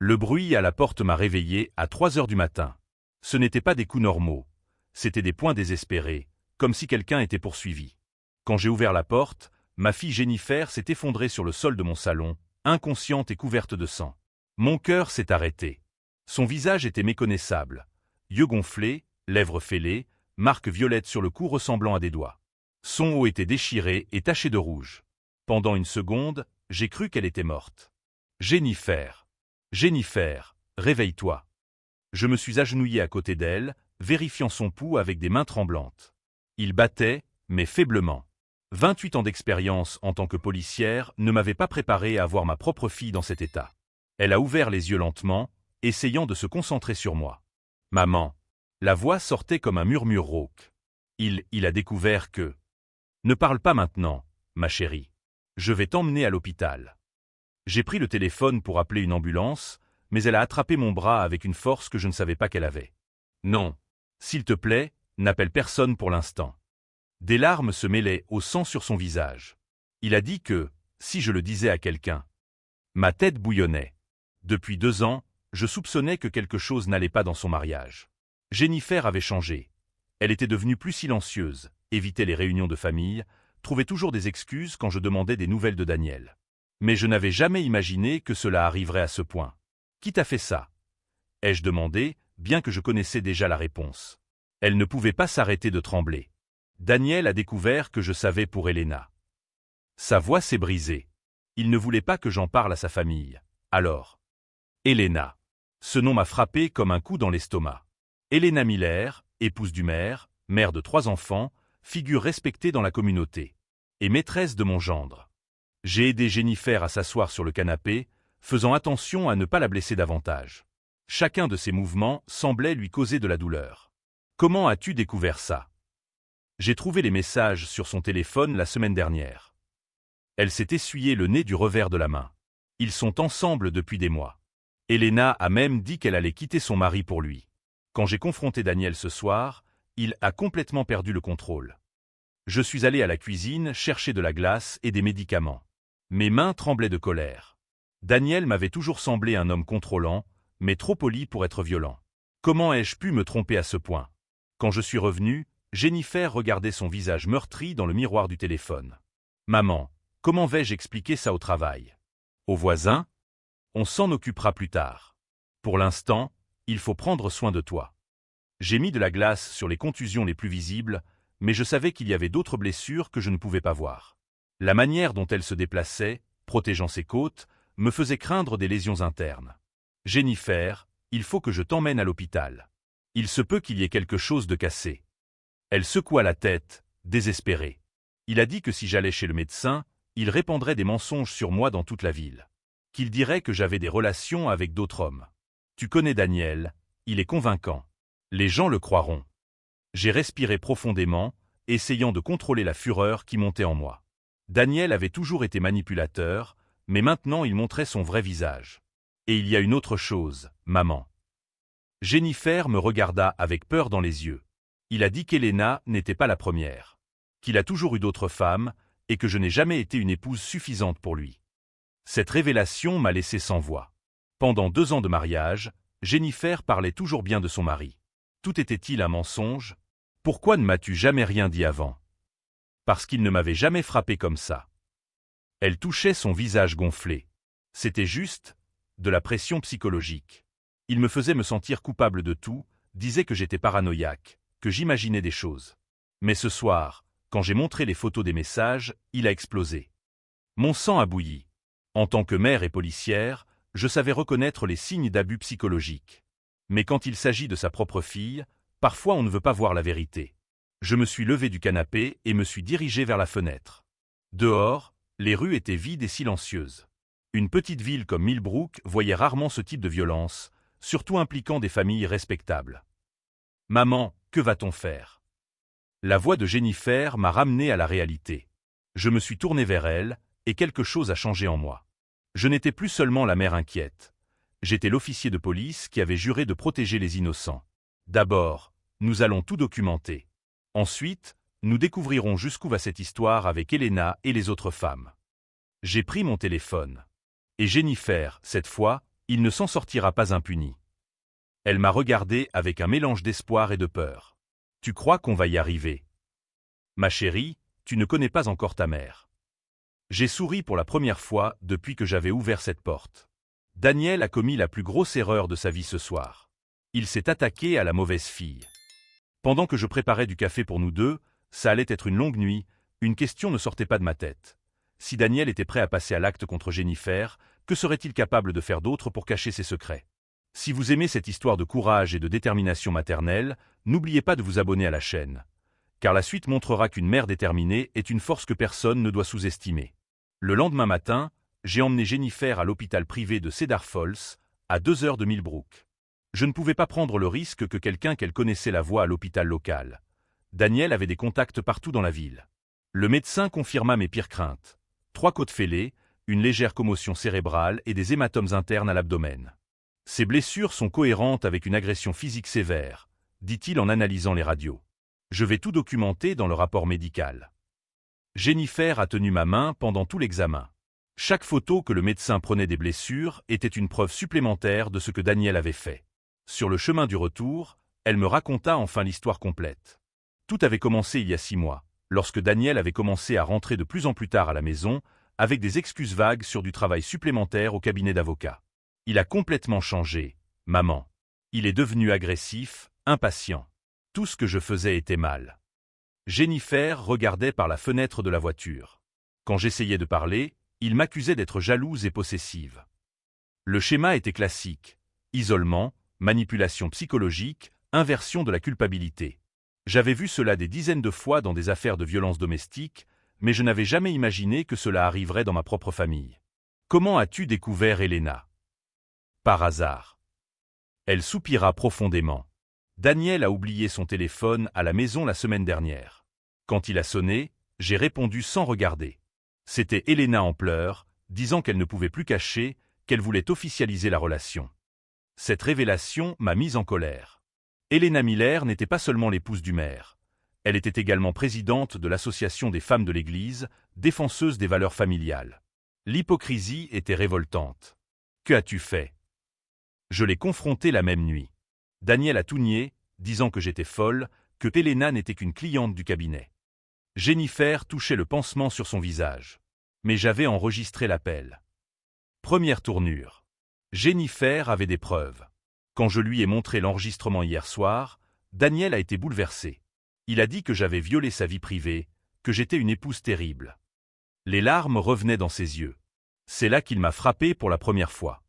Le bruit à la porte m'a réveillé à 3 heures du matin. Ce n'étaient pas des coups normaux, c'étaient des points désespérés, comme si quelqu'un était poursuivi. Quand j'ai ouvert la porte, ma fille Jennifer s'est effondrée sur le sol de mon salon, inconsciente et couverte de sang. Mon cœur s'est arrêté. Son visage était méconnaissable. Yeux gonflés, lèvres fêlées, marques violettes sur le cou ressemblant à des doigts. Son haut était déchiré et taché de rouge. Pendant une seconde, j'ai cru qu'elle était morte. Jennifer. Jennifer, réveille-toi. Je me suis agenouillé à côté d'elle, vérifiant son pouls avec des mains tremblantes. Il battait, mais faiblement. 28 ans d'expérience en tant que policière ne m'avaient pas préparé à voir ma propre fille dans cet état. Elle a ouvert les yeux lentement, essayant de se concentrer sur moi. « Maman !» La voix sortait comme un murmure rauque. Il a découvert que... « Ne parle pas maintenant, ma chérie. Je vais t'emmener à l'hôpital. » J'ai pris le téléphone pour appeler une ambulance, mais elle a attrapé mon bras avec une force que je ne savais pas qu'elle avait. « Non. S'il te plaît, n'appelle personne pour l'instant. » Des larmes se mêlaient au sang sur son visage. Il a dit que, si je le disais à quelqu'un, ma tête bouillonnait. Depuis 2 ans, je soupçonnais que quelque chose n'allait pas dans son mariage. Jennifer avait changé. Elle était devenue plus silencieuse, évitait les réunions de famille, trouvait toujours des excuses quand je demandais des nouvelles de Daniel. Mais je n'avais jamais imaginé que cela arriverait à ce point. « Qui t'a fait ça ?» ai-je demandé, bien que je connaissais déjà la réponse. Elle ne pouvait pas s'arrêter de trembler. Daniel a découvert que je savais pour Elena. Sa voix s'est brisée. Il ne voulait pas que j'en parle à sa famille. Alors, Elena. Ce nom m'a frappé comme un coup dans l'estomac. Elena Miller, épouse du maire, mère de 3 enfants, figure respectée dans la communauté, et maîtresse de mon gendre. J'ai aidé Jennifer à s'asseoir sur le canapé, faisant attention à ne pas la blesser davantage. Chacun de ses mouvements semblait lui causer de la douleur. « Comment as-tu découvert ça ?» J'ai trouvé les messages sur son téléphone la semaine dernière. Elle s'est essuyé le nez du revers de la main. Ils sont ensemble depuis des mois. Elena a même dit qu'elle allait quitter son mari pour lui. Quand j'ai confronté Daniel ce soir, il a complètement perdu le contrôle. Je suis allé à la cuisine chercher de la glace et des médicaments. Mes mains tremblaient de colère. Daniel m'avait toujours semblé un homme contrôlant, mais trop poli pour être violent. Comment ai-je pu me tromper à ce point? Quand je suis revenu, Jennifer regardait son visage meurtri dans le miroir du téléphone. « Maman, comment vais-je expliquer ça au travail? Aux voisins? On s'en occupera plus tard. Pour l'instant, il faut prendre soin de toi. » J'ai mis de la glace sur les contusions les plus visibles, mais je savais qu'il y avait d'autres blessures que je ne pouvais pas voir. La manière dont elle se déplaçait, protégeant ses côtes, me faisait craindre des lésions internes. « Jennifer, il faut que je t'emmène à l'hôpital. Il se peut qu'il y ait quelque chose de cassé. » Elle secoua la tête, désespérée. Il a dit que si j'allais chez le médecin, il répandrait des mensonges sur moi dans toute la ville. Qu'il dirait que j'avais des relations avec d'autres hommes. Tu connais Daniel, il est convaincant. Les gens le croiront. J'ai respiré profondément, essayant de contrôler la fureur qui montait en moi. Daniel avait toujours été manipulateur, mais maintenant il montrait son vrai visage. Et il y a une autre chose, maman. Jennifer me regarda avec peur dans les yeux. Il a dit qu'Elena n'était pas la première, qu'il a toujours eu d'autres femmes et que je n'ai jamais été une épouse suffisante pour lui. Cette révélation m'a laissé sans voix. Pendant 2 ans de mariage, Jennifer parlait toujours bien de son mari. Tout était-il un mensonge? Pourquoi ne m'as-tu jamais rien dit avant? Parce qu'il ne m'avait jamais frappé comme ça. Elle touchait son visage gonflé. C'était juste de la pression psychologique. Il me faisait me sentir coupable de tout, disait que j'étais paranoïaque, que j'imaginais des choses. Mais ce soir, quand j'ai montré les photos des messages, il a explosé. Mon sang a bouilli. En tant que mère et policière, je savais reconnaître les signes d'abus psychologiques. Mais quand il s'agit de sa propre fille, parfois on ne veut pas voir la vérité. Je me suis levé du canapé et me suis dirigé vers la fenêtre. Dehors, les rues étaient vides et silencieuses. Une petite ville comme Millbrook voyait rarement ce type de violence, surtout impliquant des familles respectables. « Maman, que va-t-on faire ?» La voix de Jennifer m'a ramené à la réalité. Je me suis tourné vers elle, et quelque chose a changé en moi. Je n'étais plus seulement la mère inquiète. J'étais l'officier de police qui avait juré de protéger les innocents. D'abord, nous allons tout documenter. Ensuite, nous découvrirons jusqu'où va cette histoire avec Elena et les autres femmes. J'ai pris mon téléphone. Et Jennifer, cette fois, Il ne s'en sortira pas impuni. Elle m'a regardé avec un mélange d'espoir et de peur. Tu crois qu'on va y arriver? Ma chérie, tu ne connais pas encore ta mère. J'ai souri pour la première fois depuis que j'avais ouvert cette porte. Daniel a commis la plus grosse erreur de sa vie ce soir. Il s'est attaqué à la mauvaise fille. Pendant que je préparais du café pour nous deux, ça allait être une longue nuit, une question ne sortait pas de ma tête. Si Daniel était prêt à passer à l'acte contre Jennifer, que serait-il capable de faire d'autre pour cacher ses secrets? Si vous aimez cette histoire de courage et de détermination maternelle, n'oubliez pas de vous abonner à la chaîne. Car la suite montrera qu'une mère déterminée est une force que personne ne doit sous-estimer. Le lendemain matin, j'ai emmené Jennifer à l'hôpital privé de Cedar Falls, à 2 heures de Millbrook. Je ne pouvais pas prendre le risque que quelqu'un qu'elle connaissait la voie à l'hôpital local. Daniel avait des contacts partout dans la ville. Le médecin confirma mes pires craintes. 3 côtes fêlées, une légère commotion cérébrale et des hématomes internes à l'abdomen. Ces blessures sont cohérentes avec une agression physique sévère, dit-il en analysant les radios. Je vais tout documenter dans le rapport médical. Jennifer a tenu ma main pendant tout l'examen. Chaque photo que le médecin prenait des blessures était une preuve supplémentaire de ce que Daniel avait fait. Sur le chemin du retour, elle me raconta enfin l'histoire complète. Tout avait commencé il y a 6 mois, lorsque Daniel avait commencé à rentrer de plus en plus tard à la maison, avec des excuses vagues sur du travail supplémentaire au cabinet d'avocat. Il a complètement changé, maman. Il est devenu agressif, impatient. Tout ce que je faisais était mal. Jennifer regardait par la fenêtre de la voiture. Quand j'essayais de parler, il m'accusait d'être jalouse et possessive. Le schéma était classique. Isolement, manipulation psychologique, inversion de la culpabilité. J'avais vu cela des dizaines de fois dans des affaires de violence domestique, mais je n'avais jamais imaginé que cela arriverait dans ma propre famille. Comment as-tu découvert Elena? Par hasard. Elle soupira profondément. Daniel a oublié son téléphone à la maison la semaine dernière. Quand il a sonné, j'ai répondu sans regarder. C'était Elena en pleurs, disant qu'elle ne pouvait plus cacher, qu'elle voulait officialiser la relation. Cette révélation m'a mise en colère. Elena Miller n'était pas seulement l'épouse du maire. Elle était également présidente de l'Association des femmes de l'Église, défenseuse des valeurs familiales. L'hypocrisie était révoltante. Que as-tu fait? Je l'ai confrontée la même nuit. Daniel a tout nié, disant que j'étais folle, que Elena n'était qu'une cliente du cabinet. Jennifer touchait le pansement sur son visage. Mais j'avais enregistré l'appel. Première tournure. Jennifer avait des preuves. Quand je lui ai montré l'enregistrement hier soir, Daniel a été bouleversé. Il a dit que j'avais violé sa vie privée, que j'étais une épouse terrible. Les larmes revenaient dans ses yeux. C'est là qu'il m'a frappé pour la première fois.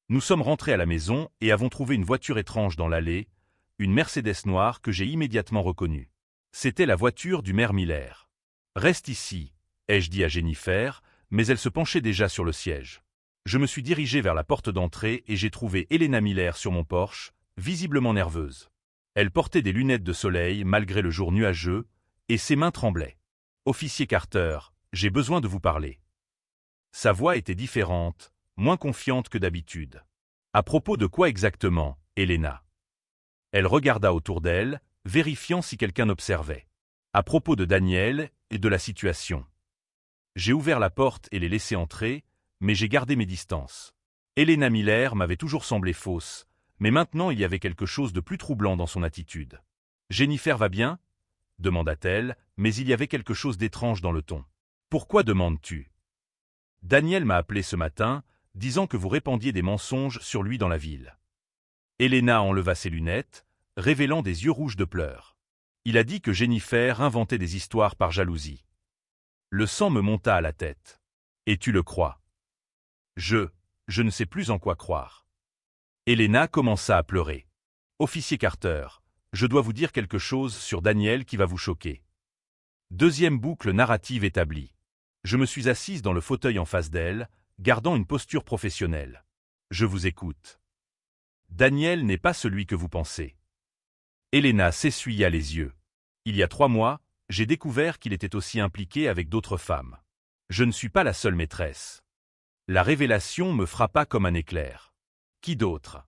Nous sommes rentrés à la maison et avons trouvé une voiture étrange dans l'allée, une Mercedes noire que j'ai immédiatement reconnue. C'était la voiture du maire Miller. « Reste ici », ai-je dit à Jennifer, mais elle se penchait déjà sur le siège. Je me suis dirigé vers la porte d'entrée et j'ai trouvé Elena Miller sur mon porche, visiblement nerveuse. Elle portait des lunettes de soleil malgré le jour nuageux, et ses mains tremblaient. « Officier Carter, j'ai besoin de vous parler. » Sa voix était différente, moins confiante que d'habitude. « À propos de quoi exactement, Elena ?» Elle regarda autour d'elle, vérifiant si quelqu'un observait. « À propos de Daniel et de la situation. » J'ai ouvert la porte et l'ai laissé entrer, mais j'ai gardé mes distances. Elena Miller m'avait toujours semblé fausse, mais maintenant il y avait quelque chose de plus troublant dans son attitude. « Jennifer va bien ?» demanda-t-elle, mais il y avait quelque chose d'étrange dans le ton. « Pourquoi demandes-tu » ? Daniel m'a appelé ce matin, disant que vous répandiez des mensonges sur lui dans la ville. Elena enleva ses lunettes, révélant des yeux rouges de pleurs. Il a dit que Jennifer inventait des histoires par jalousie. Le sang me monta à la tête. Et tu le crois? Je ne sais plus en quoi croire. Elena commença à pleurer. Officier Carter, je dois vous dire quelque chose sur Daniel qui va vous choquer. Deuxième boucle narrative établie. Je me suis assise dans le fauteuil en face d'elle, gardant une posture professionnelle. Je vous écoute. Daniel n'est pas celui que vous pensez. Elena s'essuya les yeux. Il y a 3 mois, j'ai découvert qu'il était aussi impliqué avec d'autres femmes. Je ne suis pas la seule maîtresse. La révélation me frappa comme un éclair. Qui d'autre?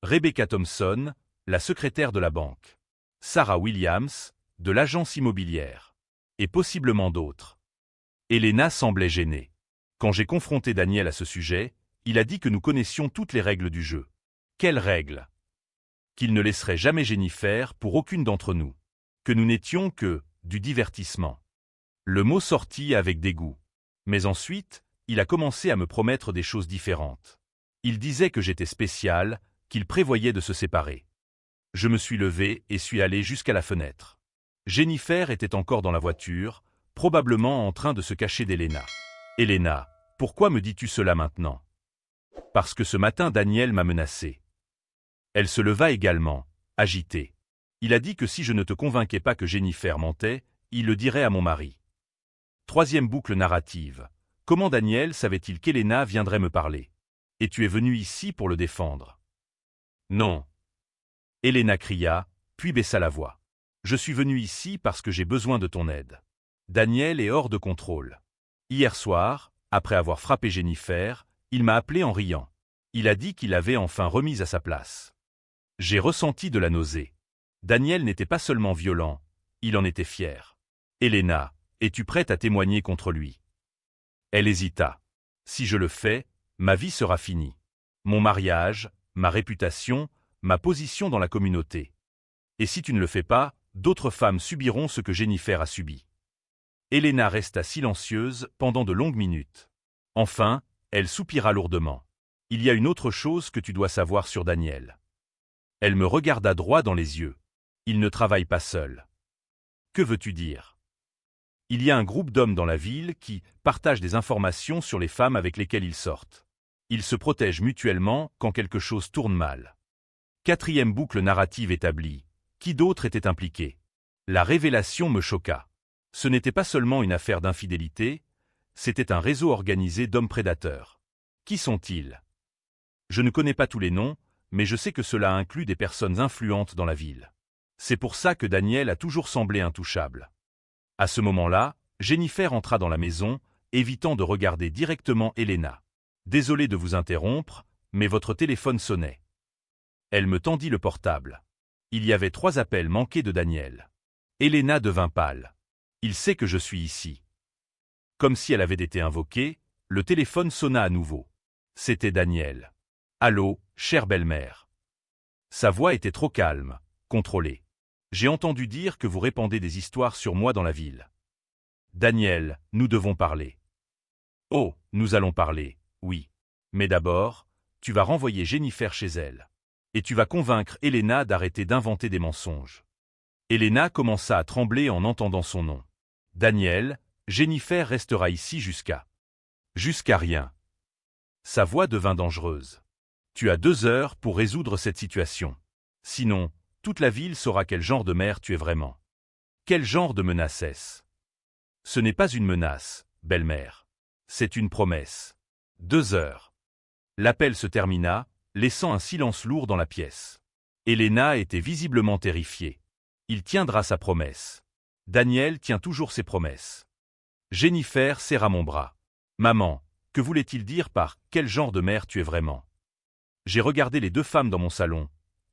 Rebecca Thompson, la secrétaire de la banque. Sarah Williams, de l'agence immobilière. Et possiblement d'autres. Elena semblait gênée. Quand j'ai confronté Daniel à ce sujet, Il a dit que nous connaissions toutes les règles du jeu. Quelles règles? Qu'il ne laisserait jamais Jennifer pour aucune d'entre nous. Que nous n'étions que du divertissement. Le mot sortit avec dégoût. Mais ensuite, il a commencé à me promettre des choses différentes. Il disait que j'étais spécial, qu'il prévoyait de se séparer. Je me suis levé et suis allé jusqu'à la fenêtre. Jennifer était encore dans la voiture, probablement en train de se cacher d'Elena. « Elena, pourquoi me dis-tu cela maintenant ?»« Parce que ce matin Daniel m'a menacé. » Elle se leva également, agitée. Il a dit que si je ne te convainquais pas que Jennifer mentait, il le dirait à mon mari. Troisième boucle narrative. Comment Daniel savait-il qu'Elena viendrait me parler? Et tu es venu ici pour le défendre? Non. Elena cria, puis baissa la voix. Je suis venu ici parce que j'ai besoin de ton aide. Daniel est hors de contrôle. Hier soir, après avoir frappé Jennifer, il m'a appelé en riant. Il a dit qu'il l'avait enfin remise à sa place. J'ai ressenti de la nausée. Daniel n'était pas seulement violent, il en était fier. Elena, es-tu prête à témoigner contre lui? Elle hésita. Si je le fais, ma vie sera finie. Mon mariage, ma réputation, ma position dans la communauté. Et si tu ne le fais pas, d'autres femmes subiront ce que Jennifer a subi. Elena resta silencieuse pendant de longues minutes. Enfin, elle soupira lourdement. Il y a une autre chose que tu dois savoir sur Daniel. Elle me regarda droit dans les yeux. Il ne travaille pas seul. Que veux-tu dire? Il y a un groupe d'hommes dans la ville qui partagent des informations sur les femmes avec lesquelles ils sortent. Ils se protègent mutuellement quand quelque chose tourne mal. Quatrième boucle narrative établie. Qui d'autre était impliqué? La révélation me choqua. Ce n'était pas seulement une affaire d'infidélité, c'était un réseau organisé d'hommes prédateurs. Qui sont-ils? Je ne connais pas tous les noms, mais je sais que cela inclut des personnes influentes dans la ville. C'est pour ça que Daniel a toujours semblé intouchable. À ce moment-là, Jennifer entra dans la maison, évitant de regarder directement Elena. « Désolé de vous interrompre, mais votre téléphone sonnait. » Elle me tendit le portable. Il y avait 3 appels manqués de Daniel. Elena devint pâle. « Il sait que je suis ici. » Comme si elle avait été invoquée, le téléphone sonna à nouveau. C'était Daniel. « Allô, chère belle-mère. » Sa voix était trop calme, contrôlée. « J'ai entendu dire que vous répandez des histoires sur moi dans la ville. »« Daniel, nous devons parler. »« Oh, nous allons parler, oui. Mais d'abord, tu vas renvoyer Jennifer chez elle. Et tu vas convaincre Elena d'arrêter d'inventer des mensonges. » Elena commença à trembler en entendant son nom. « Daniel, Jennifer restera ici jusqu'à rien. » Sa voix devint dangereuse. « Tu as 2 heures pour résoudre cette situation. Sinon, toute la ville saura quel genre de mère tu es vraiment. » Quel genre de menace est-ce? Ce n'est pas une menace, belle-mère. C'est une promesse. 2 heures. L'appel se termina, laissant un silence lourd dans la pièce. Elena était visiblement terrifiée. Il tiendra sa promesse. Daniel tient toujours ses promesses. Jennifer serra mon bras. « Maman, que voulait-il dire par « quel genre de mère tu es vraiment » J'ai regardé les 2 femmes dans mon salon,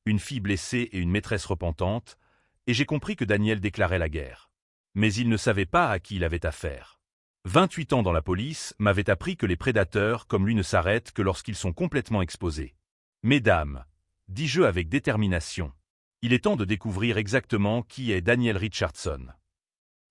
une fille blessée et une maîtresse repentante, et j'ai compris que Daniel déclarait la guerre. Mais il ne savait pas à qui il avait affaire. 28 ans dans la police m'avaient appris que les prédateurs comme lui ne s'arrêtent que lorsqu'ils sont complètement exposés. « Mesdames, dis-je avec détermination, il est temps de découvrir exactement qui est Daniel Richardson. »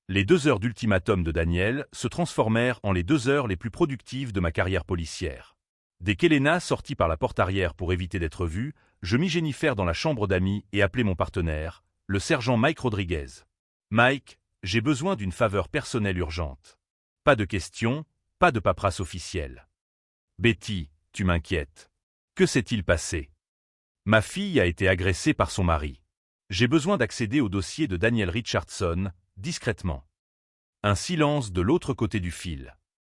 Les 2 heures d'ultimatum de Daniel se transformèrent en les 2 heures les plus productives de ma carrière policière. Dès qu'Elena sortit par la porte arrière pour éviter d'être vue, je mis Jennifer dans la chambre d'amis et appelai mon partenaire, le sergent Mike Rodriguez. « Mike, j'ai besoin d'une faveur personnelle urgente. Pas de questions, pas de paperasse officielle. Betty, tu m'inquiètes. Que s'est-il passé? Ma fille a été agressée par son mari. J'ai besoin d'accéder au dossier de Daniel Richardson, discrètement. » Un silence de l'autre côté du fil.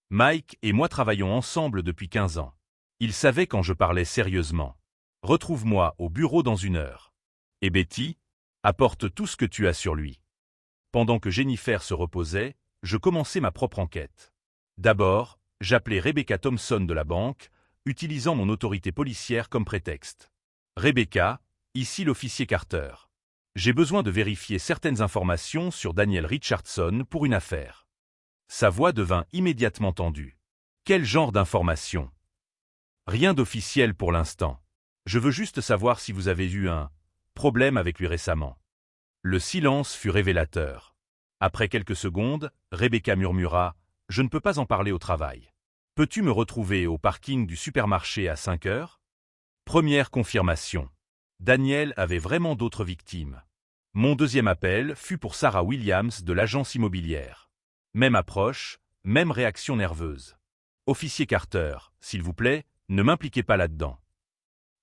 Mike et moi travaillons ensemble depuis 15 ans. Il savait quand je parlais sérieusement. « Retrouve-moi au bureau dans 1 heure. Et Betty, apporte tout ce que tu as sur lui. » Pendant que Jennifer se reposait, je commençai ma propre enquête. D'abord, j'appelai Rebecca Thompson de la banque, utilisant mon autorité policière comme prétexte. « Rebecca, ici l'officier Carter. J'ai besoin de vérifier certaines informations sur Daniel Richardson pour une affaire. » Sa voix devint immédiatement tendue. « Quel genre d'informations? » Rien d'officiel pour l'instant. Je veux juste savoir si vous avez eu un problème avec lui récemment. Le silence fut révélateur. Après quelques secondes, Rebecca murmura « Je ne peux pas en parler au travail. Peux-tu me retrouver au parking du supermarché à 5 heures ?» Première confirmation. Daniel avait vraiment d'autres victimes. Mon deuxième appel fut pour Sarah Williams de l'agence immobilière. Même approche, même réaction nerveuse. « Officier Carter, s'il vous plaît, ne m'impliquez pas là-dedans. »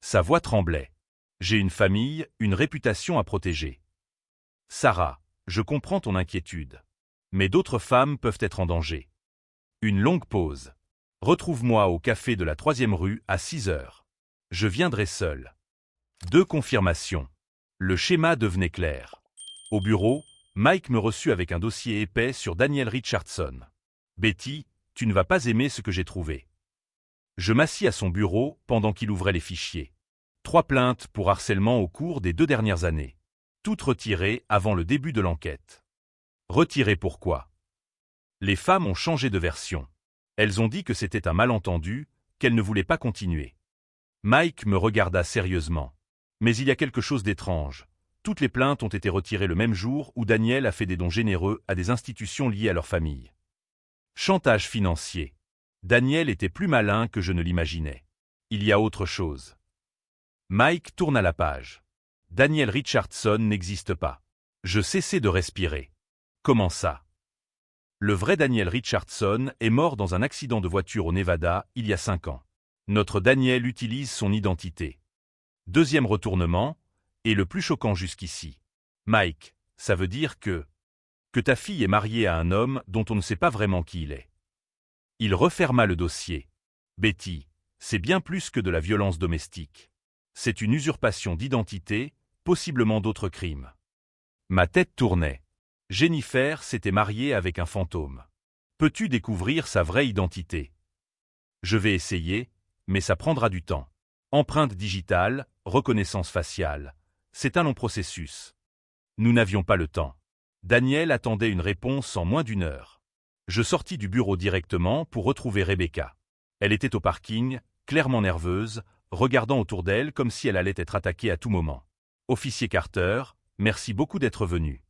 Sa voix tremblait. « J'ai une famille, une réputation à protéger. » « Sarah, je comprends ton inquiétude. Mais d'autres femmes peuvent être en danger. » Une longue pause. « Retrouve-moi au café de la 3e rue à 6 heures. Je viendrai seul. » 2 confirmations. Le schéma devenait clair. Au bureau, Mike me reçut avec un dossier épais sur Daniel Richardson. « Betty, tu ne vas pas aimer ce que j'ai trouvé. » Je m'assis à son bureau pendant qu'il ouvrait les fichiers. 3 plaintes pour harcèlement au cours des 2 dernières années. Toutes retirées avant le début de l'enquête. Retirées pourquoi? Les femmes ont changé de version. Elles ont dit que c'était un malentendu, qu'elles ne voulaient pas continuer. Mike me regarda sérieusement. Mais il y a quelque chose d'étrange. Toutes les plaintes ont été retirées le même jour où Daniel a fait des dons généreux à des institutions liées à leur famille. Chantage financier. Daniel était plus malin que je ne l'imaginais. Il y a autre chose. Mike tourna la page. Daniel Richardson n'existe pas. Je cessai de respirer. Comment ça? Le vrai Daniel Richardson est mort dans un accident de voiture au Nevada il y a 5 ans. Notre Daniel utilise son identité. Deuxième retournement, et le plus choquant jusqu'ici. Mike, ça veut dire que ta fille est mariée à un homme dont on ne sait pas vraiment qui il est. Il referma le dossier. Betty, c'est bien plus que de la violence domestique. C'est une usurpation d'identité, possiblement d'autres crimes. Ma tête tournait. Jennifer s'était mariée avec un fantôme. Peux-tu découvrir sa vraie identité? Je vais essayer, mais ça prendra du temps. Empreinte digitale, reconnaissance faciale. C'est un long processus. Nous n'avions pas le temps. Daniel attendait une réponse en moins d'1 heure. Je sortis du bureau directement pour retrouver Rebecca. Elle était au parking, clairement nerveuse, regardant autour d'elle comme si elle allait être attaquée à tout moment. Officier Carter, merci beaucoup d'être venu.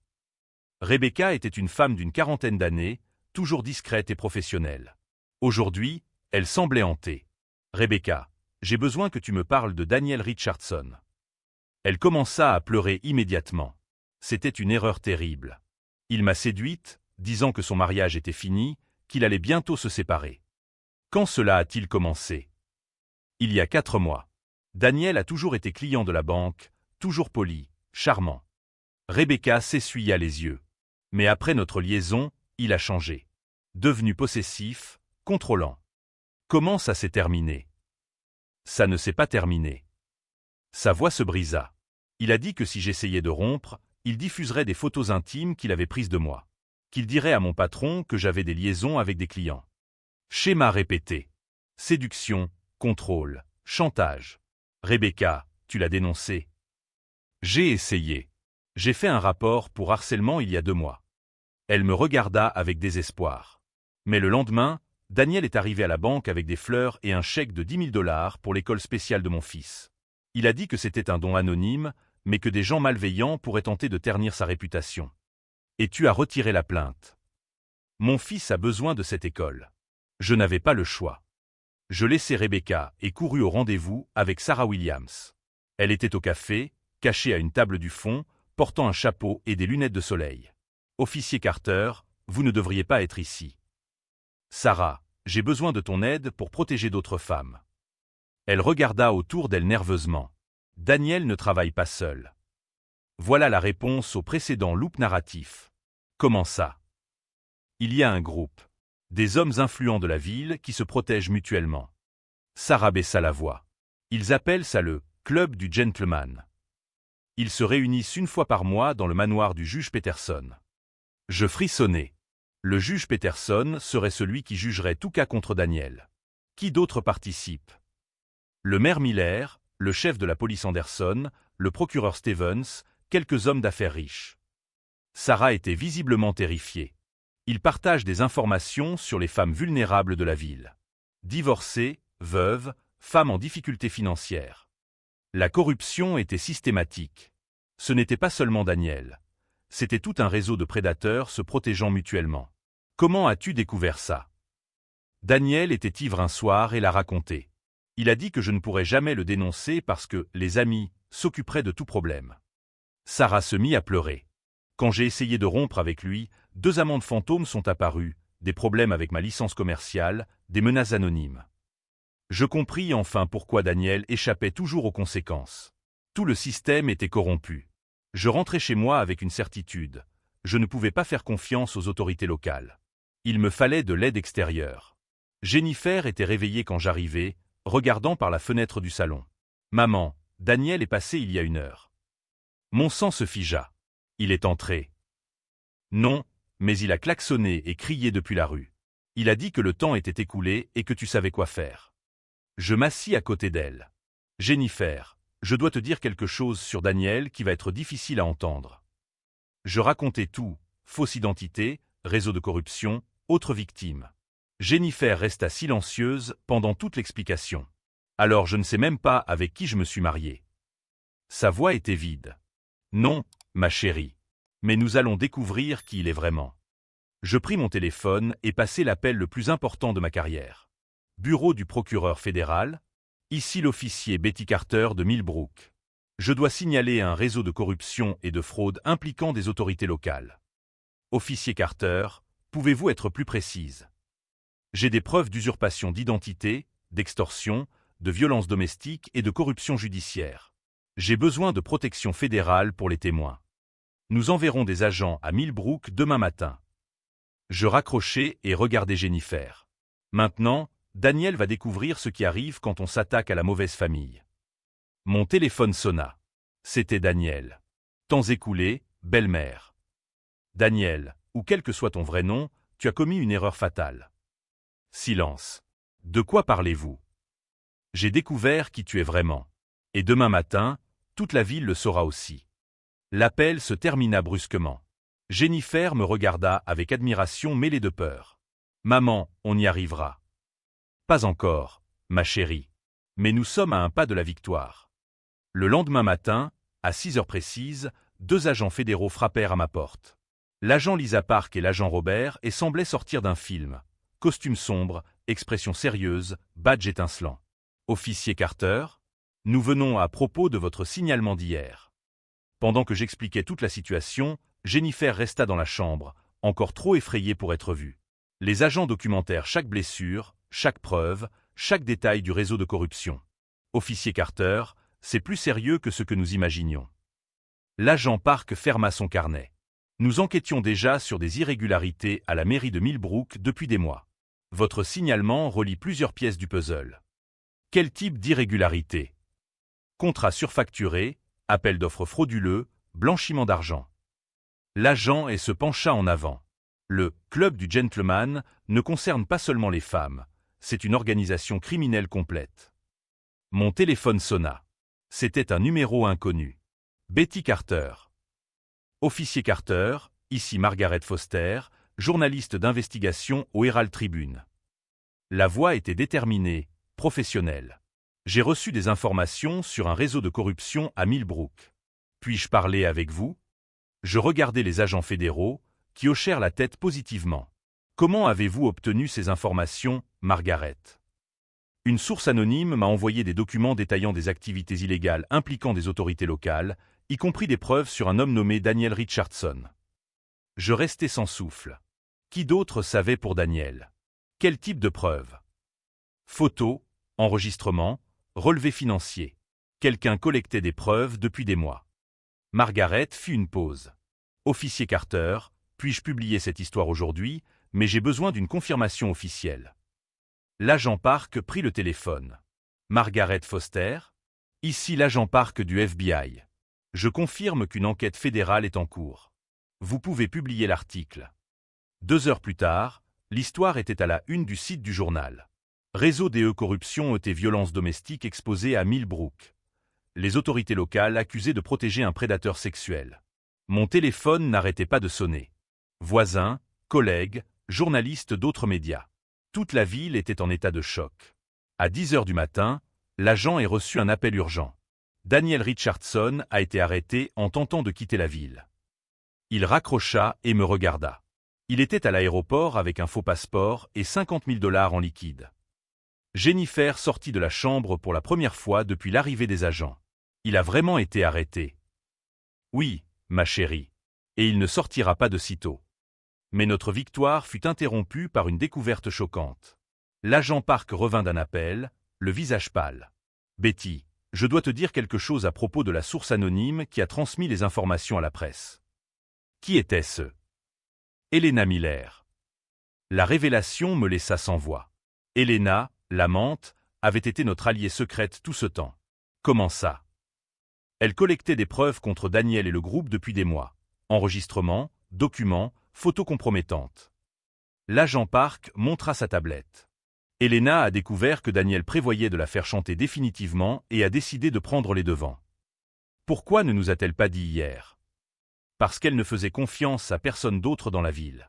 Rebecca était une femme d'une 40aine d'années, toujours discrète et professionnelle. Aujourd'hui, elle semblait hantée. Rebecca, j'ai besoin que tu me parles de Daniel Richardson. Elle commença à pleurer immédiatement. C'était une erreur terrible. Il m'a séduite, disant que son mariage était fini, qu'il allait bientôt se séparer. Quand cela a-t-il commencé? Il y a 4 mois. Daniel a toujours été client de la banque, toujours poli, charmant. Rebecca s'essuya les yeux. Mais après notre liaison, il a changé. Devenu possessif, contrôlant. Comment ça s'est terminé? Ça ne s'est pas terminé. Sa voix se brisa. Il a dit que si j'essayais de rompre, il diffuserait des photos intimes qu'il avait prises de moi. Qu'il dirait à mon patron que j'avais des liaisons avec des clients. Schéma répété. Séduction, contrôle, chantage. Rebecca, tu l'as dénoncé. J'ai essayé. J'ai fait un rapport pour harcèlement il y a 2 mois. Elle me regarda avec désespoir. Mais le lendemain, Daniel est arrivé à la banque avec des fleurs et un chèque de 10 000 $ pour l'école spéciale de mon fils. Il a dit que c'était un don anonyme, mais que des gens malveillants pourraient tenter de ternir sa réputation. Et tu as retiré la plainte. Mon fils a besoin de cette école. Je n'avais pas le choix. Je laissai Rebecca et courus au rendez-vous avec Sarah Williams. Elle était au café, cachée à une table du fond, portant un chapeau et des lunettes de soleil. Officier Carter, vous ne devriez pas être ici. Sarah, j'ai besoin de ton aide pour protéger d'autres femmes. Elle regarda autour d'elle nerveusement. Daniel ne travaille pas seul. Voilà la réponse au précédent loop narratif. Comment ça? Il y a un groupe. Des hommes influents de la ville qui se protègent mutuellement. Sarah baissa la voix. Ils appellent ça le « club du gentleman ». Ils se réunissent 1 fois par mois dans le manoir du juge Peterson. Je frissonnai. Le juge Peterson serait celui qui jugerait tout cas contre Daniel. Qui d'autre participe? Le maire Miller, le chef de la police Anderson, le procureur Stevens, quelques hommes d'affaires riches. Sarah était visiblement terrifiée. Ils partagent des informations sur les femmes vulnérables de la ville. Divorcées, veuves, femme en difficulté financière. La corruption était systématique. Ce n'était pas seulement Daniel. C'était tout un réseau de prédateurs se protégeant mutuellement. Comment as-tu découvert ça? Daniel était ivre un soir et l'a raconté. Il a dit que je ne pourrais jamais le dénoncer parce que les amis s'occuperaient de tout problème. Sarah se mit à pleurer. Quand j'ai essayé de rompre avec lui, 2 amendes fantômes sont apparues, des problèmes avec ma licence commerciale, des menaces anonymes. Je compris enfin pourquoi Daniel échappait toujours aux conséquences. Tout le système était corrompu. Je rentrais chez moi avec une certitude. Je ne pouvais pas faire confiance aux autorités locales. Il me fallait de l'aide extérieure. Jennifer était réveillée quand j'arrivais, regardant par la fenêtre du salon. « Maman, Daniel est passé il y a 1 heure. » Mon sang se figea. Il est entré. Non, mais il a klaxonné et crié depuis la rue. Il a dit que le temps était écoulé et que tu savais quoi faire. Je m'assis à côté d'elle. Jennifer, je dois te dire quelque chose sur Daniel qui va être difficile à entendre. Je racontais tout, fausse identité, réseau de corruption, autre victime. Jennifer resta silencieuse pendant toute l'explication. Alors je ne sais même pas avec qui je me suis mariée. Sa voix était vide. Non, ma chérie. Mais nous allons découvrir qui il est vraiment. Je pris mon téléphone et passai l'appel le plus important de ma carrière. Bureau du procureur fédéral. Ici l'officier Betty Carter de Millbrook. Je dois signaler un réseau de corruption et de fraude impliquant des autorités locales. Officier Carter, pouvez-vous être plus précise? J'ai des preuves d'usurpation d'identité, d'extorsion, de violence domestique et de corruption judiciaire. J'ai besoin de protection fédérale pour les témoins. Nous enverrons des agents à Millbrook demain matin. Je raccrochai et regardai Jennifer. Maintenant, Daniel va découvrir ce qui arrive quand on s'attaque à la mauvaise famille. Mon téléphone sonna. C'était Daniel. Temps écoulé, belle-mère. Daniel, ou quel que soit ton vrai nom, tu as commis une erreur fatale. Silence. De quoi parlez-vous? J'ai découvert qui tu es vraiment. Et demain matin, toute la ville le saura aussi. L'appel se termina brusquement. Jennifer me regarda avec admiration mêlée de peur. Maman, on y arrivera. Pas encore, ma chérie. Mais nous sommes à un pas de la victoire. Le lendemain matin, à 6 heures précises, 2 agents fédéraux frappèrent à ma porte. L'agent Lisa Park et l'agent Robert et semblaient sortir d'un film. Costume sombre, expression sérieuse, badge étincelant. Officier Carter, nous venons à propos de votre signalement d'hier. Pendant que j'expliquais toute la situation, Jennifer resta dans la chambre, encore trop effrayée pour être vue. Les agents documentèrent chaque blessure, chaque preuve, chaque détail du réseau de corruption. Officier Carter, c'est plus sérieux que ce que nous imaginions. L'agent Park ferma son carnet. Nous enquêtions déjà sur des irrégularités à la mairie de Millbrook depuis des mois. Votre signalement relie plusieurs pièces du puzzle. Quel type d'irrégularité? Contrat surfacturé, appel d'offres frauduleux, blanchiment d'argent. L'agent se pencha en avant. Le « club du gentleman » ne concerne pas seulement les femmes, c'est une organisation criminelle complète. Mon téléphone sonna. C'était un numéro inconnu. Betty Carter. Officier Carter, ici Margaret Foster, journaliste d'investigation au Herald Tribune. La voix était déterminée, professionnelle. J'ai reçu des informations sur un réseau de corruption à Millbrook. Puis-je parler avec vous? Je regardai les agents fédéraux, qui hochèrent la tête positivement. Comment avez-vous obtenu ces informations, Margaret? Une source anonyme m'a envoyé des documents détaillant des activités illégales impliquant des autorités locales, y compris des preuves sur un homme nommé Daniel Richardson. Je restai sans souffle. Qui d'autre savait pour Daniel? Quel type de preuves? Photos, enregistrements, relevés financiers. Quelqu'un collectait des preuves depuis des mois. Margaret fit une pause. Officier Carter, puis-je publier cette histoire aujourd'hui, mais j'ai besoin d'une confirmation officielle. L'agent Park prit le téléphone. Margaret Foster? Ici l'agent Park du FBI. Je confirme qu'une enquête fédérale est en cours. Vous pouvez publier l'article. 2 heures plus tard, l'histoire était à la une du site du journal. Réseau des corruption et violences domestiques exposées à Millbrook. Les autorités locales accusées de protéger un prédateur sexuel. Mon téléphone n'arrêtait pas de sonner. Voisins, collègues, journalistes d'autres médias. Toute la ville était en état de choc. À 10 heures du matin, l'agent ait reçu un appel urgent. Daniel Richardson a été arrêté en tentant de quitter la ville. Il raccrocha et me regarda. Il était à l'aéroport avec un faux passeport et 50 000 $ en liquide. Jennifer sortit de la chambre pour la première fois depuis l'arrivée des agents. Il a vraiment été arrêté. Oui, ma chérie. Et il ne sortira pas de sitôt. Mais notre victoire fut interrompue par une découverte choquante. L'agent Park revint d'un appel, le visage pâle. Betty, je dois te dire quelque chose à propos de la source anonyme qui a transmis les informations à la presse. Qui était-ce? Elena Miller. La révélation me laissa sans voix. Elena, l'amante, avait été notre alliée secrète tout ce temps. Comment ça? Elle collectait des preuves contre Daniel et le groupe depuis des mois. Enregistrements, documents, photos compromettantes. L'agent Park montra sa tablette. Elena a découvert que Daniel prévoyait de la faire chanter définitivement et a décidé de prendre les devants. Pourquoi ne nous a-t-elle pas dit hier? Parce qu'elle ne faisait confiance à personne d'autre dans la ville.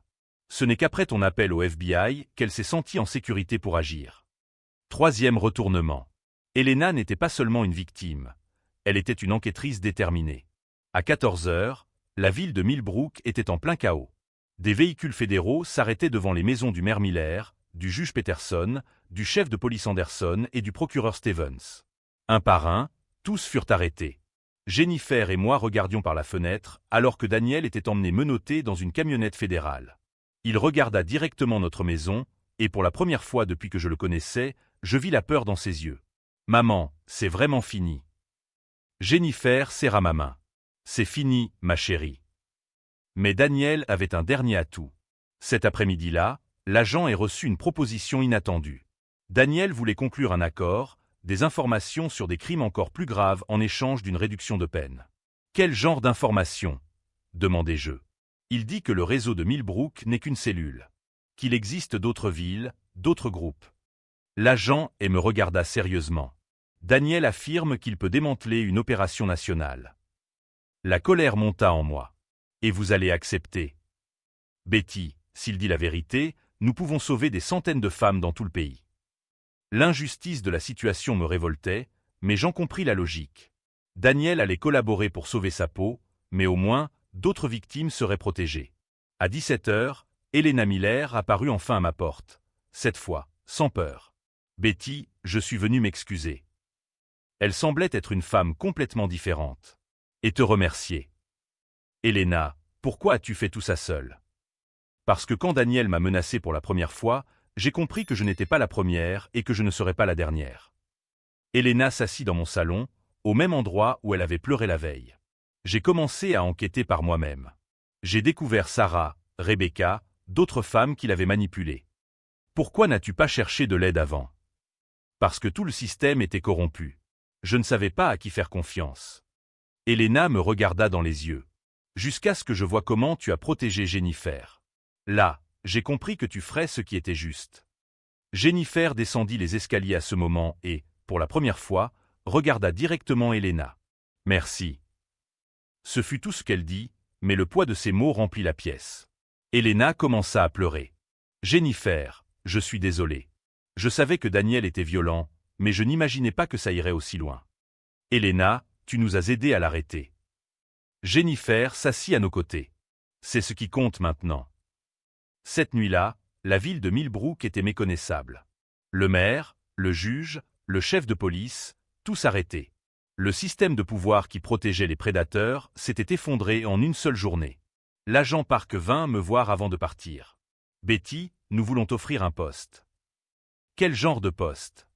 Ce n'est qu'après ton appel au FBI qu'elle s'est sentie en sécurité pour agir. Troisième retournement. Elena n'était pas seulement une victime. Elle était une enquêtrice déterminée. À 14 heures, la ville de Millbrook était en plein chaos. Des véhicules fédéraux s'arrêtaient devant les maisons du maire Miller, du juge Peterson, du chef de police Anderson et du procureur Stevens. Un par un, tous furent arrêtés. Jennifer et moi regardions par la fenêtre, alors que Daniel était emmené menotté dans une camionnette fédérale. Il regarda directement notre maison, et pour la première fois depuis que je le connaissais, je vis la peur dans ses yeux. « Maman, c'est vraiment fini. » Jennifer serra ma main. « C'est fini, ma chérie. » Mais Daniel avait un dernier atout. Cet après-midi-là, l'agent ait reçu une proposition inattendue. Daniel voulait conclure un accord, des informations sur des crimes encore plus graves en échange d'une réduction de peine. « Quel genre d'informations » demandai-je. Il dit que le réseau de Millbrook n'est qu'une cellule. Qu'il existe d'autres villes, d'autres groupes. L'agent me regarda sérieusement. Daniel affirme qu'il peut démanteler une opération nationale. La colère monta en moi. Et vous allez accepter? Betty, s'il dit la vérité, nous pouvons sauver des centaines de femmes dans tout le pays. L'injustice de la situation me révoltait, mais j'en compris la logique. Daniel allait collaborer pour sauver sa peau, mais au moins, d'autres victimes seraient protégées. À 17 heures, Elena Miller apparut enfin à ma porte. Cette fois, sans peur. Betty, je suis venu m'excuser. Elle semblait être une femme complètement différente. Et te remercier. Elena, pourquoi as-tu fait tout ça seule? Parce que quand Daniel m'a menacé pour la première fois, j'ai compris que je n'étais pas la première et que je ne serais pas la dernière. Elena s'assit dans mon salon, au même endroit où elle avait pleuré la veille. J'ai commencé à enquêter par moi-même. J'ai découvert Sarah, Rebecca, d'autres femmes qui l'avaient manipulée. Pourquoi n'as-tu pas cherché de l'aide avant? Parce que tout le système était corrompu. Je ne savais pas à qui faire confiance. Elena me regarda dans les yeux. Jusqu'à ce que je voie comment tu as protégé Jennifer. Là, j'ai compris que tu ferais ce qui était juste. Jennifer descendit les escaliers à ce moment et, pour la première fois, regarda directement Elena. Merci. Ce fut tout ce qu'elle dit, mais le poids de ses mots remplit la pièce. Elena commença à pleurer. Jennifer, je suis désolé. Je savais que Daniel était violent, mais je n'imaginais pas que ça irait aussi loin. Elena, tu nous as aidés à l'arrêter. Jennifer s'assit à nos côtés. C'est ce qui compte maintenant. Cette nuit-là, la ville de Millbrook était méconnaissable. Le maire, le juge, le chef de police, tous arrêtés. Le système de pouvoir qui protégeait les prédateurs s'était effondré en une seule journée. L'agent Park vint me voir avant de partir. Betty, nous voulons t'offrir un poste. Quel genre de poste?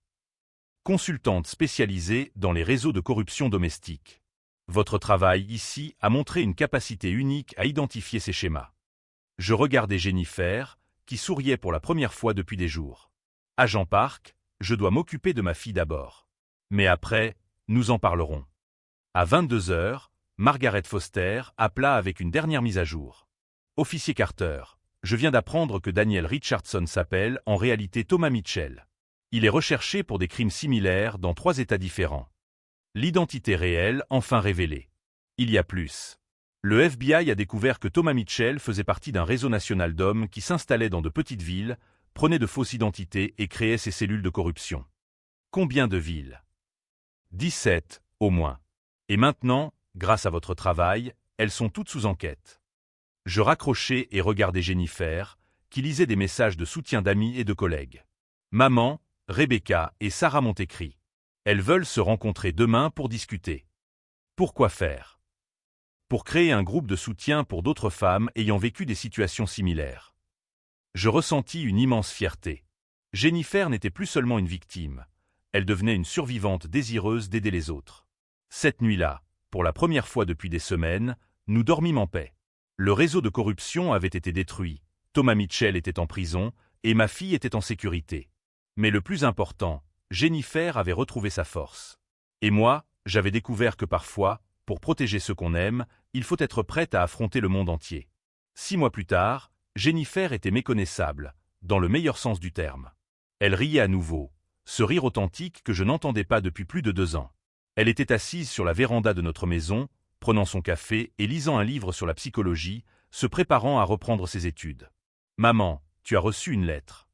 Consultante spécialisée dans les réseaux de corruption domestique. Votre travail ici a montré une capacité unique à identifier ces schémas. Je regardais Jennifer, qui souriait pour la première fois depuis des jours. Agent Park, je dois m'occuper de ma fille d'abord. Mais après, nous en parlerons. À 22 heures, Margaret Foster appela avec une dernière mise à jour. Officier Carter, je viens d'apprendre que Daniel Richardson s'appelle en réalité Thomas Mitchell. Il est recherché pour des crimes similaires dans 3 États différents. L'identité réelle enfin révélée. Il y a plus. Le FBI a découvert que Thomas Mitchell faisait partie d'un réseau national d'hommes qui s'installait dans de petites villes, prenait de fausses identités et créait ses cellules de corruption. Combien de villes? 17, au moins. Et maintenant, grâce à votre travail, elles sont toutes sous enquête. Je raccrochais et regardais Jennifer, qui lisait des messages de soutien d'amis et de collègues. Maman, Rebecca et Sarah m'ont écrit. Elles veulent se rencontrer demain pour discuter. Pourquoi faire? Pour créer un groupe de soutien pour d'autres femmes ayant vécu des situations similaires. Je ressentis une immense fierté. Jennifer n'était plus seulement une victime, elle devenait une survivante désireuse d'aider les autres. Cette nuit-là, pour la première fois depuis des semaines, nous dormîmes en paix. Le réseau de corruption avait été détruit, Thomas Mitchell était en prison, et ma fille était en sécurité. Mais le plus important, Jennifer avait retrouvé sa force. Et moi, j'avais découvert que parfois, pour protéger ceux qu'on aime, il faut être prête à affronter le monde entier. 6 mois plus tard, Jennifer était méconnaissable, dans le meilleur sens du terme. Elle riait à nouveau, ce rire authentique que je n'entendais pas depuis plus de 2 ans. Elle était assise sur la véranda de notre maison, prenant son café et lisant un livre sur la psychologie, se préparant à reprendre ses études. « Maman, tu as reçu une lettre. »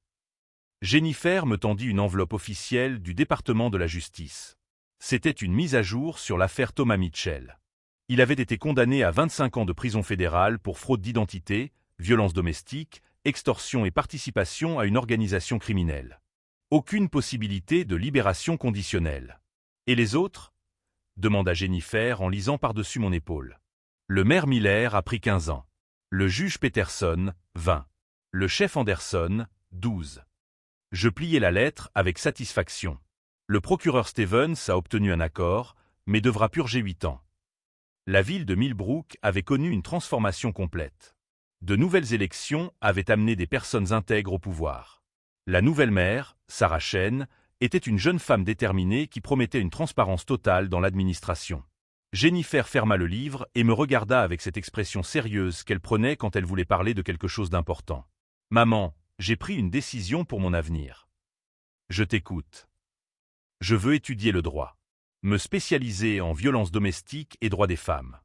Jennifer me tendit une enveloppe officielle du département de la justice. C'était une mise à jour sur l'affaire Thomas Mitchell. Il avait été condamné à 25 ans de prison fédérale pour fraude d'identité, violence domestique, extorsion et participation à une organisation criminelle. Aucune possibilité de libération conditionnelle. Et les autres? Demanda Jennifer en lisant par-dessus mon épaule. Le maire Miller a pris 15 ans. Le juge Peterson, 20. Le chef Anderson, 12. Je pliai la lettre avec satisfaction. Le procureur Stevens a obtenu un accord, mais devra purger 8 ans. La ville de Millbrook avait connu une transformation complète. De nouvelles élections avaient amené des personnes intègres au pouvoir. La nouvelle maire, Sarah Chen, était une jeune femme déterminée qui promettait une transparence totale dans l'administration. Jennifer ferma le livre et me regarda avec cette expression sérieuse qu'elle prenait quand elle voulait parler de quelque chose d'important. « Maman, j'ai pris une décision pour mon avenir. Je t'écoute. Je veux étudier le droit. Me spécialiser en violences domestiques et droits des femmes. »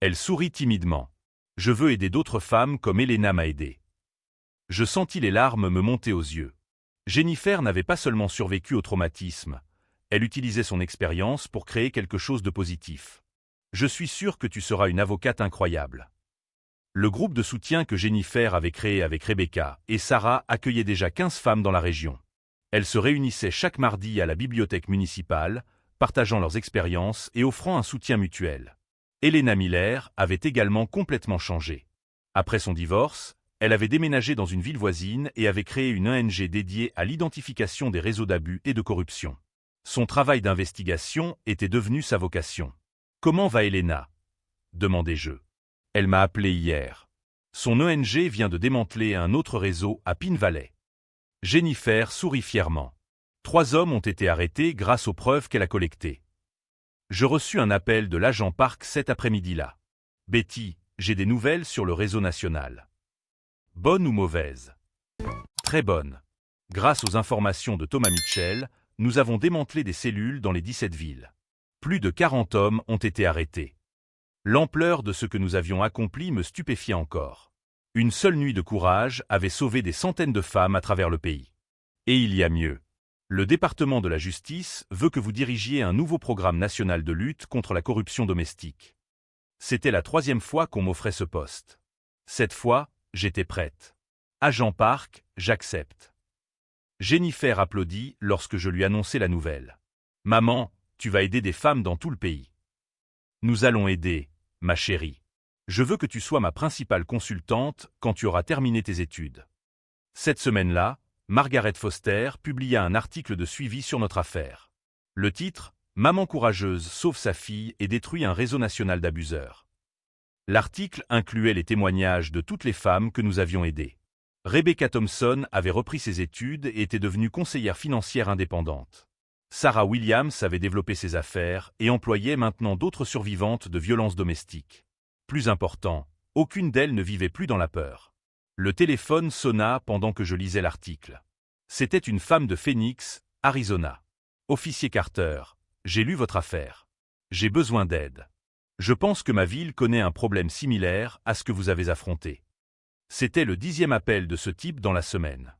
Elle sourit timidement. « Je veux aider d'autres femmes comme Elena m'a aidé. » Je sentis les larmes me monter aux yeux. Jennifer n'avait pas seulement survécu au traumatisme, elle utilisait son expérience pour créer quelque chose de positif. « Je suis sûr que tu seras une avocate incroyable. » Le groupe de soutien que Jennifer avait créé avec Rebecca et Sarah accueillait déjà 15 femmes dans la région. Elles se réunissaient chaque mardi à la bibliothèque municipale, partageant leurs expériences et offrant un soutien mutuel. Elena Miller avait également complètement changé. Après son divorce, elle avait déménagé dans une ville voisine et avait créé une ONG dédiée à l'identification des réseaux d'abus et de corruption. Son travail d'investigation était devenu sa vocation. « Comment va Elena ?» demandai-je. Elle m'a appelé hier. Son ONG vient de démanteler un autre réseau à Pine Valley. Jennifer sourit fièrement. 3 hommes ont été arrêtés grâce aux preuves qu'elle a collectées. Je reçus un appel de l'agent Park cet après-midi-là. « Betty, j'ai des nouvelles sur le réseau national. » Bonne ou mauvaise? Très bonne. Grâce aux informations de Thomas Mitchell, nous avons démantelé des cellules dans les 17 villes. Plus de 40 hommes ont été arrêtés. L'ampleur de ce que nous avions accompli me stupéfiait encore. Une seule nuit de courage avait sauvé des centaines de femmes à travers le pays. Et il y a mieux. Le département de la justice veut que vous dirigiez un nouveau programme national de lutte contre la corruption domestique. C'était la 3e fois qu'on m'offrait ce poste. Cette fois, j'étais prête. Agent Park, j'accepte. Jennifer applaudit lorsque je lui annonçai la nouvelle. « Maman, tu vas aider des femmes dans tout le pays. » « Nous allons aider, ma chérie. Je veux que tu sois ma principale consultante quand tu auras terminé tes études. » Cette semaine-là, Margaret Foster publia un article de suivi sur notre affaire. Le titre « Maman courageuse sauve sa fille et détruit un réseau national d'abuseurs ». L'article incluait les témoignages de toutes les femmes que nous avions aidées. Rebecca Thompson avait repris ses études et était devenue conseillère financière indépendante. Sarah Williams avait développé ses affaires et employait maintenant d'autres survivantes de violences domestiques. Plus important, aucune d'elles ne vivait plus dans la peur. Le téléphone sonna pendant que je lisais l'article. C'était une femme de Phoenix, Arizona. « Officier Carter, j'ai lu votre affaire. J'ai besoin d'aide. Je pense que ma ville connaît un problème similaire à ce que vous avez affronté. » C'était le 10e appel de ce type dans la semaine.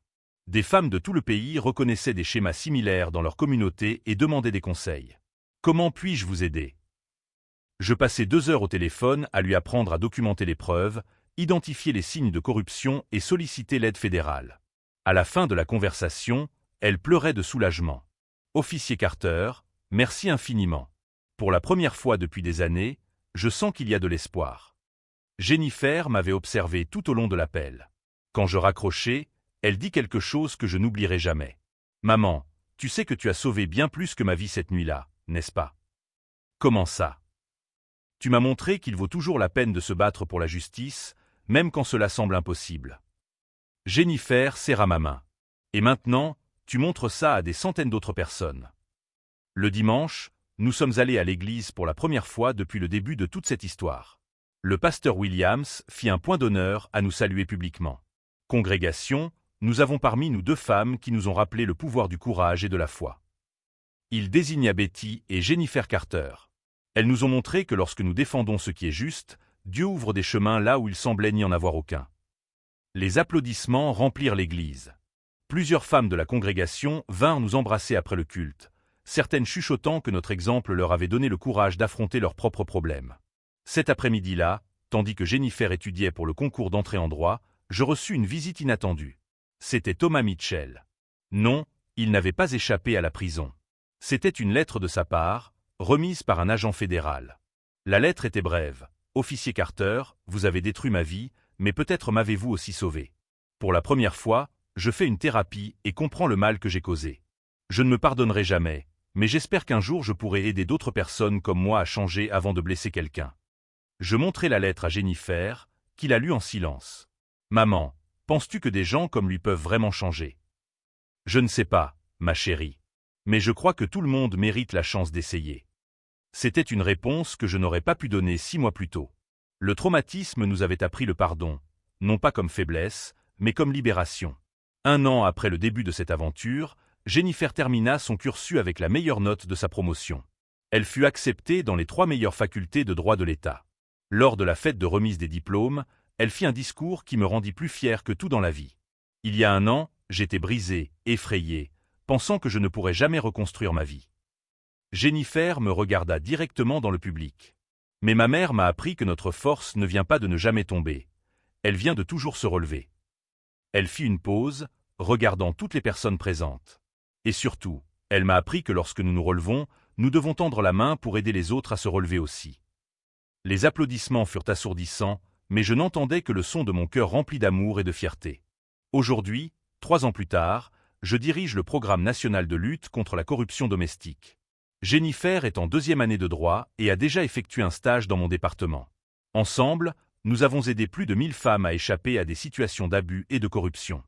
Des femmes de tout le pays reconnaissaient des schémas similaires dans leur communauté et demandaient des conseils. Comment puis-je vous aider? Je passais 2 heures au téléphone à lui apprendre à documenter les preuves, identifier les signes de corruption et solliciter l'aide fédérale. À la fin de la conversation, elle pleurait de soulagement. Officier Carter, merci infiniment. Pour la première fois depuis des années, je sens qu'il y a de l'espoir. Jennifer m'avait observé tout au long de l'appel. Quand je raccrochais, elle dit quelque chose que je n'oublierai jamais. Maman, tu sais que tu as sauvé bien plus que ma vie cette nuit-là, n'est-ce pas? Comment ça? Tu m'as montré qu'il vaut toujours la peine de se battre pour la justice, même quand cela semble impossible. Jennifer serra ma main. Et maintenant, tu montres ça à des centaines d'autres personnes. Le dimanche, nous sommes allés à l'église pour la première fois depuis le début de toute cette histoire. Le pasteur Williams fit un point d'honneur à nous saluer publiquement. Congrégation, nous avons parmi nous 2 femmes qui nous ont rappelé le pouvoir du courage et de la foi. Il désigna Betty et Jennifer Carter. Elles nous ont montré que lorsque nous défendons ce qui est juste, Dieu ouvre des chemins là où il semblait n'y en avoir aucun. Les applaudissements remplirent l'église. Plusieurs femmes de la congrégation vinrent nous embrasser après le culte, certaines chuchotant que notre exemple leur avait donné le courage d'affronter leurs propres problèmes. Cet après-midi-là, tandis que Jennifer étudiait pour le concours d'entrée en droit, je reçus une visite inattendue. C'était Thomas Mitchell. Non, il n'avait pas échappé à la prison. C'était une lettre de sa part, remise par un agent fédéral. La lettre était brève. « Officier Carter, vous avez détruit ma vie, mais peut-être m'avez-vous aussi sauvé. Pour la première fois, je fais une thérapie et comprends le mal que j'ai causé. Je ne me pardonnerai jamais, mais j'espère qu'un jour je pourrai aider d'autres personnes comme moi à changer avant de blesser quelqu'un. » Je montrai la lettre à Jennifer, qui la lut en silence. « Maman, penses-tu que des gens comme lui peuvent vraiment changer? » « Je ne sais pas, ma chérie. Mais je crois que tout le monde mérite la chance d'essayer. » C'était une réponse que je n'aurais pas pu donner 6 mois plus tôt. Le traumatisme nous avait appris le pardon, non pas comme faiblesse, mais comme libération. 1 an après le début de cette aventure, Jennifer termina son cursus avec la meilleure note de sa promotion. Elle fut acceptée dans les 3 meilleures facultés de droit de l'État. Lors de la fête de remise des diplômes, elle fit un discours qui me rendit plus fier que tout dans la vie. Il y a 1 an, j'étais brisé, effrayé, pensant que je ne pourrais jamais reconstruire ma vie. Jennifer me regarda directement dans le public. Mais ma mère m'a appris que notre force ne vient pas de ne jamais tomber. Elle vient de toujours se relever. Elle fit une pause, regardant toutes les personnes présentes. Et surtout, elle m'a appris que lorsque nous nous relevons, nous devons tendre la main pour aider les autres à se relever aussi. Les applaudissements furent assourdissants, mais je n'entendais que le son de mon cœur rempli d'amour et de fierté. Aujourd'hui, 3 ans plus tard, je dirige le programme national de lutte contre la corruption domestique. Jennifer est en 2e année de droit et a déjà effectué un stage dans mon département. Ensemble, nous avons aidé plus de 1000 femmes à échapper à des situations d'abus et de corruption.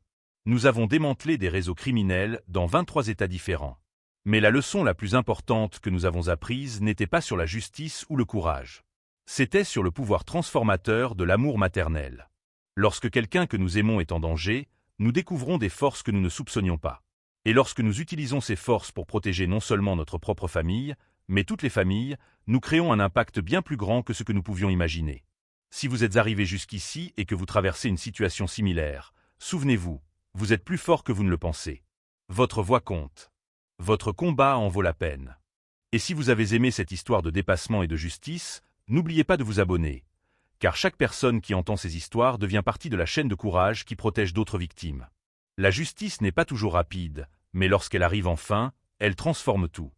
Nous avons démantelé des réseaux criminels dans 23 États différents. Mais la leçon la plus importante que nous avons apprise n'était pas sur la justice ou le courage. C'était sur le pouvoir transformateur de l'amour maternel. Lorsque quelqu'un que nous aimons est en danger, nous découvrons des forces que nous ne soupçonnions pas. Et lorsque nous utilisons ces forces pour protéger non seulement notre propre famille, mais toutes les familles, nous créons un impact bien plus grand que ce que nous pouvions imaginer. Si vous êtes arrivé jusqu'ici et que vous traversez une situation similaire, souvenez-vous, vous êtes plus fort que vous ne le pensez. Votre voix compte. Votre combat en vaut la peine. Et si vous avez aimé cette histoire de dépassement et de justice, n'oubliez pas de vous abonner, car chaque personne qui entend ces histoires devient partie de la chaîne de courage qui protège d'autres victimes. La justice n'est pas toujours rapide, mais lorsqu'elle arrive enfin, elle transforme tout.